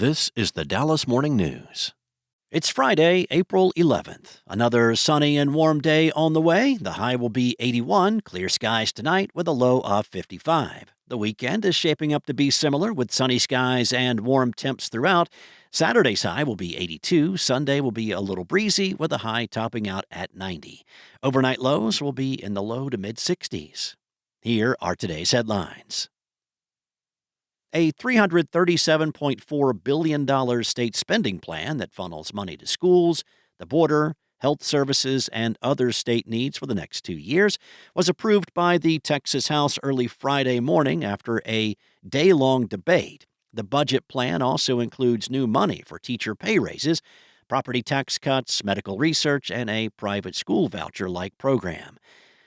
This is the Dallas Morning News. It's Friday, April 11th. Another sunny and warm day on the way. The high will be 81, clear skies tonight with a low of 55. The weekend is shaping up to be similar with sunny skies and warm temps throughout. Saturday's high will be 82. Sunday will be a little breezy with a high topping out at 90. Overnight lows will be in the low to mid-60s. Here are today's headlines. A $337.4 billion state spending plan that funnels money to schools, the border, health services, and other state needs for the next 2 years was approved by the Texas House early Friday morning after a day-long debate. The budget plan also includes new money for teacher pay raises, property tax cuts, medical research, and a private school voucher-like program.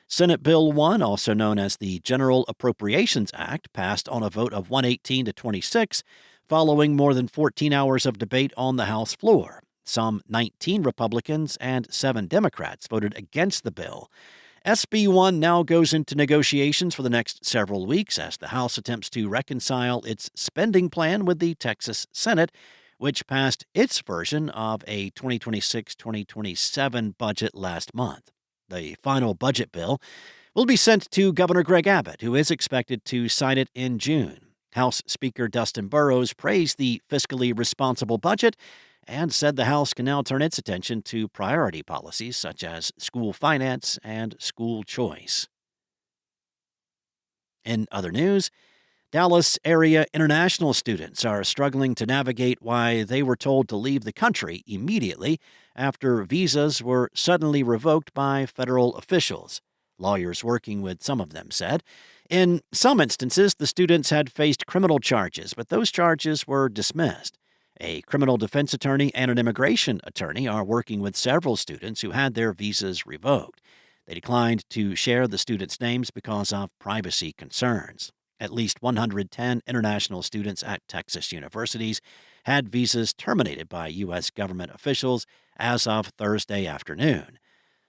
Senate Bill 1, also known as the General Appropriations Act, passed on a vote of 118 to 26, following more than 14 hours of debate on the House floor. Some 19 Republicans and 7 Democrats voted against the bill. SB 1 now goes into negotiations for the next several weeks as the House attempts to reconcile its spending plan with the Texas Senate, which passed its version of a 2026-2027 budget last month. The final budget bill will be sent to Governor Greg Abbott, who is expected to sign it in June. House Speaker Dustin Burrows praised the fiscally responsible budget and said the House can now turn its attention to priority policies such as school finance and school choice. In other news, Dallas area international students are struggling to navigate why they were told to leave the country immediately after visas were suddenly revoked by federal officials. Lawyers working with some of them said. In some instances, the students had faced criminal charges, but those charges were dismissed. A criminal defense attorney and an immigration attorney are working with several students who had their visas revoked. They declined to share the students' names because of privacy concerns. At least 110 international students at Texas universities had visas terminated by U.S. government officials as of Thursday afternoon.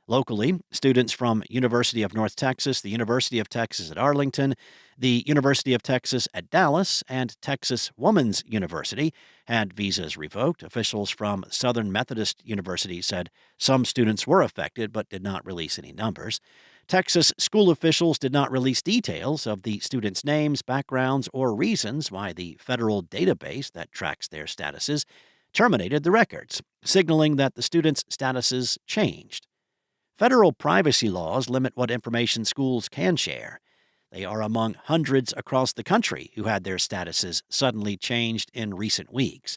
Locally, students from University of North Texas, the University of Texas at Arlington, the University of Texas at Dallas, and Texas Woman's University had visas revoked. Officials from Southern Methodist University said some students were affected but did not release any numbers. Texas school officials did not release details of the students' names, backgrounds, or reasons why the federal database that tracks their statuses terminated the records, signaling that the students' statuses changed. Federal privacy laws limit what information schools can share. They are among hundreds across the country who had their statuses suddenly changed in recent weeks.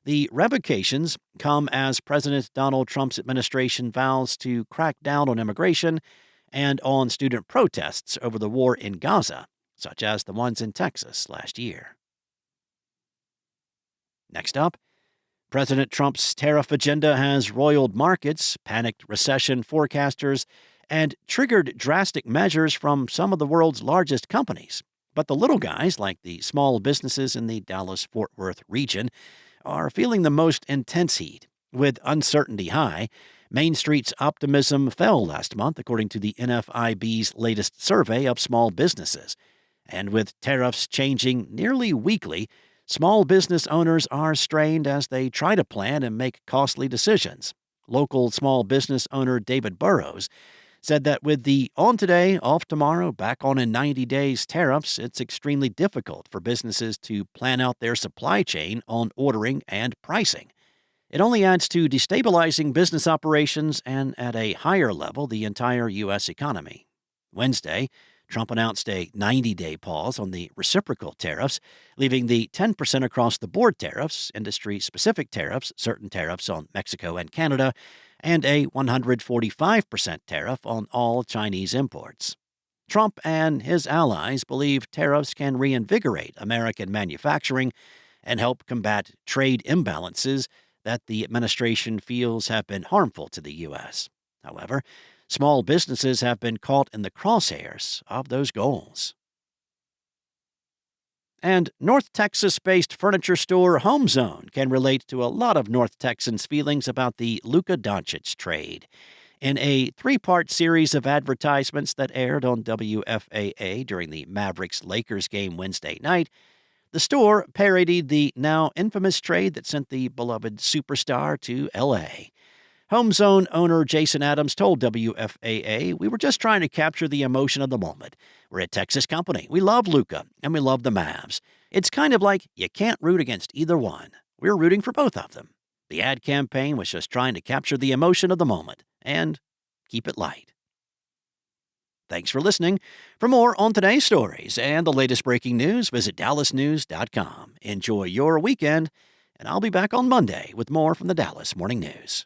The revocations come as President Donald Trump's administration vows to crack down on immigration and on student protests over the war in Gaza, such as the ones in Texas last year. Next up, President Trump's tariff agenda has roiled markets, panicked recession forecasters, and triggered drastic measures from some of the world's largest companies. But the little guys, like the small businesses in the Dallas-Fort Worth region, are feeling the most intense heat. With uncertainty high, Main Street's optimism fell last month, according to the NFIB's latest survey of small businesses. And with tariffs changing nearly weekly, small business owners are strained as they try to plan and make costly decisions. Local small business owner David Burrows said that with the on today, off tomorrow, back on in 90 days tariffs, it's extremely difficult for businesses to plan out their supply chain on ordering and pricing. It only adds to destabilizing business operations and, at a higher level, the entire U.S. economy. Wednesday, Trump announced a 90-day pause on the reciprocal tariffs, leaving the 10% across-the-board tariffs, industry-specific tariffs, certain tariffs on Mexico and Canada, and a 145% tariff on all Chinese imports. Trump and his allies believe tariffs can reinvigorate American manufacturing and help combat trade imbalances that the administration feels have been harmful to the U.S. However, small businesses have been caught in the crosshairs of those goals. And North Texas-based furniture store HomeZone can relate to a lot of North Texans' feelings about the Luka Doncic trade. In a 3-part series of advertisements that aired on WFAA during the Mavericks-Lakers game Wednesday night, The store parodied the now infamous trade that sent the beloved superstar to L.A. HomeZone owner Jason Adams told WFAA, "We were just trying to capture the emotion of the moment. We're a Texas company. We love Luka, and we love the Mavs. It's kind of like you can't root against either one. We're rooting for both of them. The ad campaign was just trying to capture the emotion of the moment and keep it light." Thanks for listening. For more on today's stories and the latest breaking news, visit dallasnews.com. Enjoy your weekend, and I'll be back on Monday with more from the Dallas Morning News.